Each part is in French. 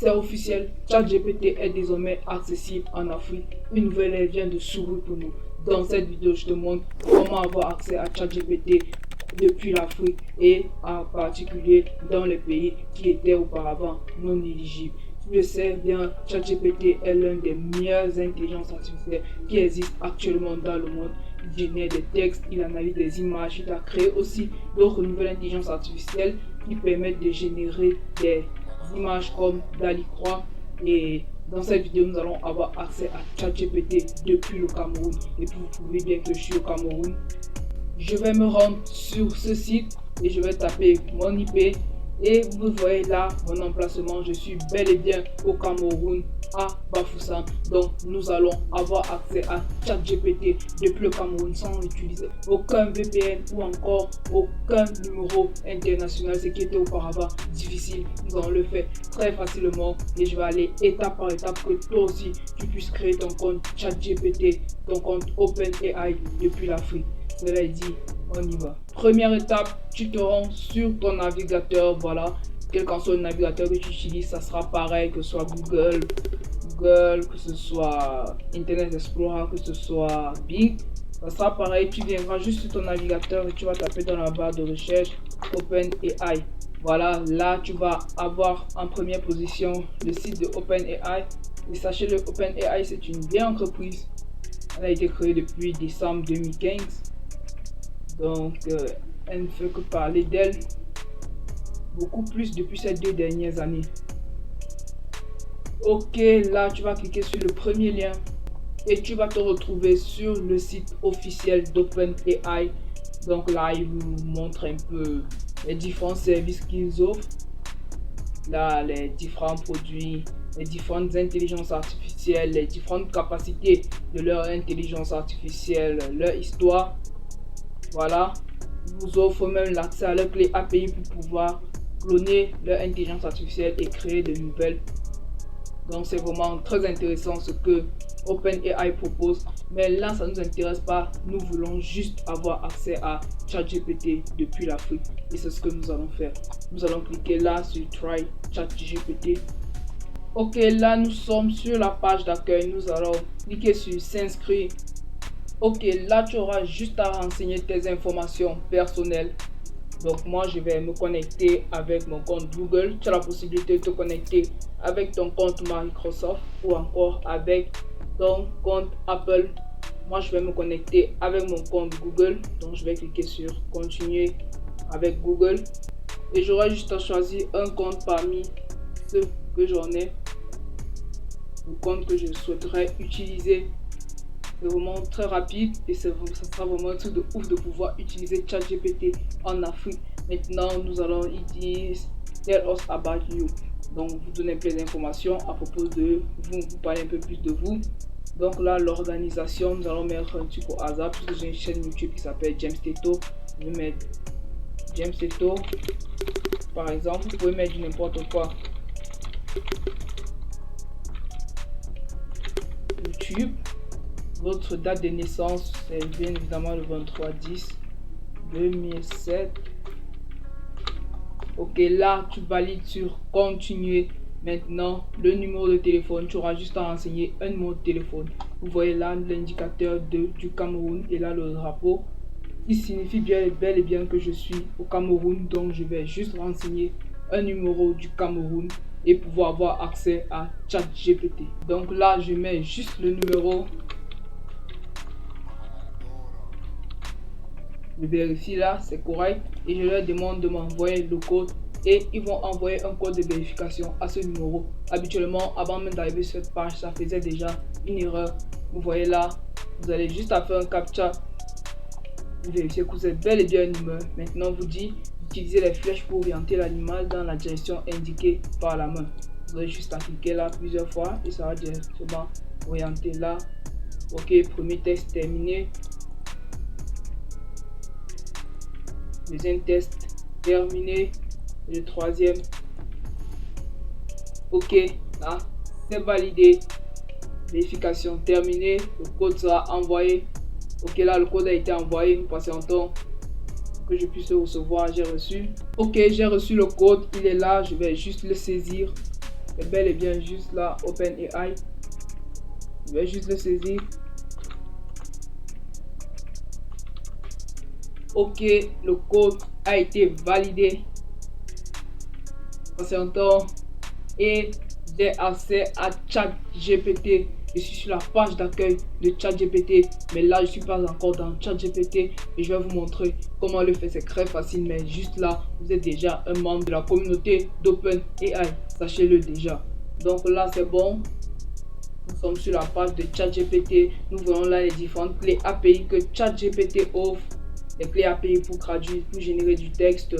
C'est officiel, ChatGPT est désormais accessible en Afrique. Une nouvelle ère vient de s'ouvrir pour nous. Dans cette vidéo, je te montre comment avoir accès à ChatGPT depuis l'Afrique et en particulier dans les pays qui étaient auparavant non éligibles. Tu le sais bien, ChatGPT est l'une des meilleures intelligences artificielles qui existent actuellement dans le monde. Il génère des textes, il analyse des images, il a créé aussi d'autres nouvelles intelligences artificielles qui permettent de générer des images comme DALL-E 3. Et dans cette vidéo, nous allons avoir accès à ChatGPT depuis le Cameroun. Et puis vous pouvez bien que je suis au Cameroun. Je vais me rendre sur ce site et je vais taper mon IP. Et vous voyez là mon emplacement, je suis bel et bien au Cameroun, à Bafoussam. Donc nous allons avoir accès à ChatGPT depuis le Cameroun sans utiliser aucun VPN ou encore aucun numéro international, ce qui était auparavant difficile. Nous allons le faire très facilement et je vais aller étape par étape pour que toi aussi tu puisses créer ton compte ChatGPT, ton compte OpenAI depuis l'Afrique. Cela est dit, on y va. Première étape, tu te rends sur ton navigateur. Voilà, quel qu'en soit le navigateur que tu utilises, ça sera pareil, que ce soit Google, que ce soit Internet Explorer, que ce soit Bing. Ça sera pareil, tu viendras juste sur ton navigateur et tu vas taper dans la barre de recherche OpenAI. Voilà, là tu vas avoir en première position le site de OpenAI. Et sachez-le, OpenAI c'est une vieille entreprise. Elle a été créée depuis décembre 2015. Donc, elle ne fait que parler d'elle beaucoup plus depuis ces 2 dernières années. Ok, là, tu vas cliquer sur le premier lien et tu vas te retrouver sur le site officiel d'OpenAI. Donc là, il vous montre un peu les différents services qu'ils offrent. Là, les différents produits, les différentes intelligences artificielles, les différentes capacités de leur intelligence artificielle, leur histoire. Voilà, ils vous offrent même l'accès à leur clé API pour pouvoir cloner leur intelligence artificielle et créer de nouvelles. Donc c'est vraiment très intéressant ce que OpenAI propose. Mais là, ça ne nous intéresse pas. Nous voulons juste avoir accès à ChatGPT depuis l'Afrique. Et c'est ce que nous allons faire. Nous allons cliquer là sur Try ChatGPT. Ok, là nous sommes sur la page d'accueil. Nous allons cliquer sur S'inscrire. Ok, là tu auras juste à renseigner tes informations personnelles. Donc moi je vais me connecter avec mon compte Google. Tu as la possibilité de te connecter avec ton compte Microsoft ou encore avec ton compte Apple. Moi je vais me connecter avec mon compte Google. Donc je vais cliquer sur continuer avec Google. Et j'aurai juste à choisir un compte parmi ceux que j'en ai. Le compte que je souhaiterais utiliser. C'est vraiment très rapide et ça sera vraiment un truc de ouf de pouvoir utiliser ChatGPT en Afrique. Maintenant, nous allons y dire Tell us about you. Donc, vous donner plein d'informations à propos de vous, vous parler un peu plus de vous. Donc là, l'organisation, nous allons mettre un truc au hasard puisque j'ai une chaîne YouTube qui s'appelle James Teto. Je vais mettre James Teto. Par exemple, vous pouvez mettre n'importe quoi. YouTube. Votre date de naissance, c'est bien évidemment le 23/10/2007. Ok, là, tu valides sur continuer. Maintenant, le numéro de téléphone, tu auras juste à renseigner un numéro de téléphone. Vous voyez là l'indicateur du Cameroun et là le drapeau. Il signifie bel et bien que je suis au Cameroun. Donc, je vais juste renseigner un numéro du Cameroun et pouvoir avoir accès à ChatGPT. Donc là, je mets juste le numéro. Je vérifie là, c'est correct et je leur demande de m'envoyer le code et ils vont envoyer un code de vérification à ce numéro. Habituellement, avant même d'arriver sur cette page, ça faisait déjà une erreur. Vous voyez là, vous allez juste à faire un captcha. Vous vérifiez que vous êtes bel et bien un humain. Maintenant, vous dit d'utiliser les flèches pour orienter l'animal dans la direction indiquée par la main. Vous allez juste à cliquer là plusieurs fois et ça va directement orienter là. Ok, premier test terminé. Deuxième test terminé. Et le troisième. Ok, là, c'est validé. Vérification terminée. Le code sera envoyé. Ok, là, le code a été envoyé. Nous patientons que je puisse le recevoir. J'ai reçu. Ok, j'ai reçu le code. Il est là. Je vais juste le saisir. c'est bel et bien juste là, OpenAI. Je vais juste le saisir. Ok, le code a été validé. Patientons et j'ai accès à ChatGPT. Je suis sur la page d'accueil de ChatGPT, mais là je suis pas encore dans ChatGPT et je vais vous montrer comment le faire. C'est très facile, mais juste là vous êtes déjà un membre de la communauté d'OpenAI, sachez-le déjà. Donc là c'est bon, nous sommes sur la page de ChatGPT. Nous voyons là les différentes clés API que ChatGPT offre. Les clés API pour traduire, pour générer du texte,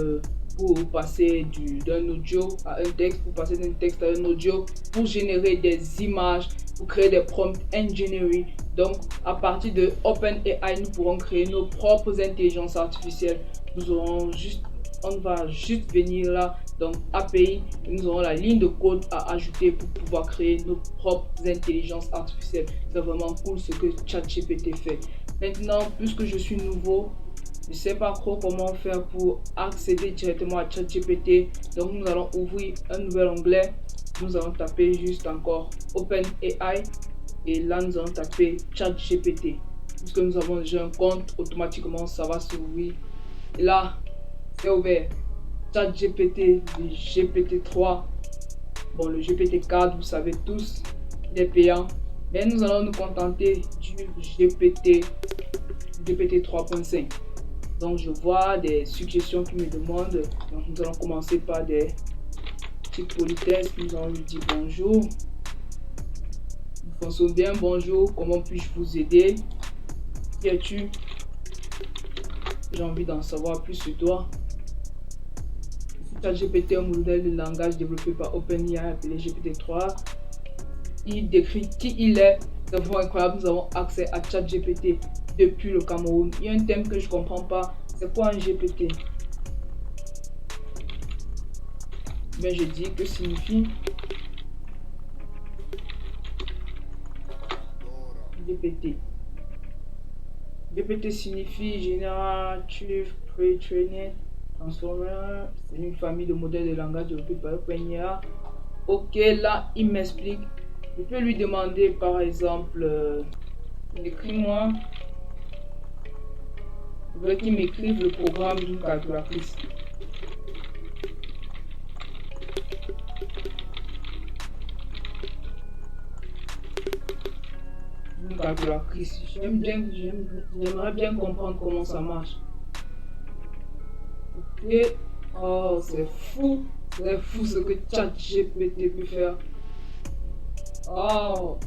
pour passer d'un audio à un texte, pour passer d'un texte à un audio, pour générer des images, pour créer des prompt engineering. Donc, à partir de OpenAI, nous pourrons créer nos propres intelligences artificielles. On va juste venir là, donc API, et nous aurons la ligne de code à ajouter pour pouvoir créer nos propres intelligences artificielles. C'est vraiment cool ce que ChatGPT fait. Maintenant, puisque je suis nouveau, je ne sais pas trop comment faire pour accéder directement à ChatGPT. Donc nous allons ouvrir un nouvel onglet. Nous allons taper juste encore OpenAI. Et là nous allons taper ChatGPT. Puisque nous avons déjà un compte, automatiquement ça va s'ouvrir. Et là, c'est ouvert. ChatGPT, le GPT-3. Bon, le GPT-4, vous savez tous, il est payant. Mais nous allons nous contenter du GPT 3.5. Donc je vois des suggestions qui me demandent. Donc nous allons commencer par des petites politesses. Nous allons lui dire bonjour. Nous pensons bien, bonjour, comment puis-je vous aider? Qui es-tu? J'ai envie d'en savoir plus sur toi. ChatGPT, un modèle de langage développé par OpenAI appelé GPT-3. Il décrit qui il est. C'est vraiment incroyable, nous avons accès à ChatGPT depuis le Cameroun. Il y a un thème que je ne comprends pas. C'est quoi un GPT? Ben, je dis que signifie GPT. GPT signifie Generative Pre-trained Transformer. C'est une famille de modèles de langage développés par OpenAI. Ok, là, il m'explique. Je peux lui demander, par exemple, écris-moi. Je voudrais qu'il m'écrive le programme d'une calculatrice. Une calculatrice. J'aimerais bien comprendre comment ça marche. Ok. Oh, c'est fou. C'est fou ce que ChatGPT peut faire. Oh.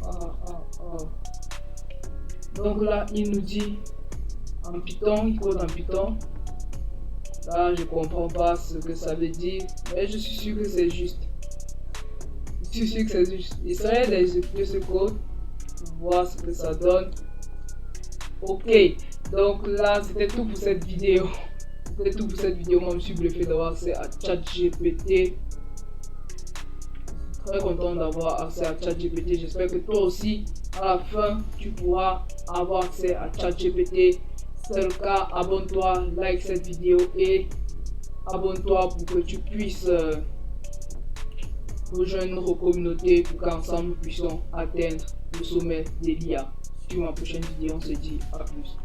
Donc là, il nous dit en Python, il code en Python. Là, je comprends pas ce que ça veut dire, mais je suis sûr que c'est juste. Je suis sûr que c'est juste. J'essaierai d'exécuter ce code pour voir ce que ça donne. Ok, donc là, c'était tout pour cette vidéo. C'était tout pour cette vidéo. Moi, je me suis bluffé d'avoir accès à ChatGPT. Très content d'avoir accès à ChatGPT. J'espère que toi aussi, à la fin, tu pourras avoir accès à ChatGPT. Si c'est le cas, abonne-toi, like cette vidéo et abonne-toi pour que tu puisses rejoindre notre communauté pour qu'ensemble nous puissions atteindre le sommet de l'IA. Sur ma prochaine vidéo, on se dit à plus.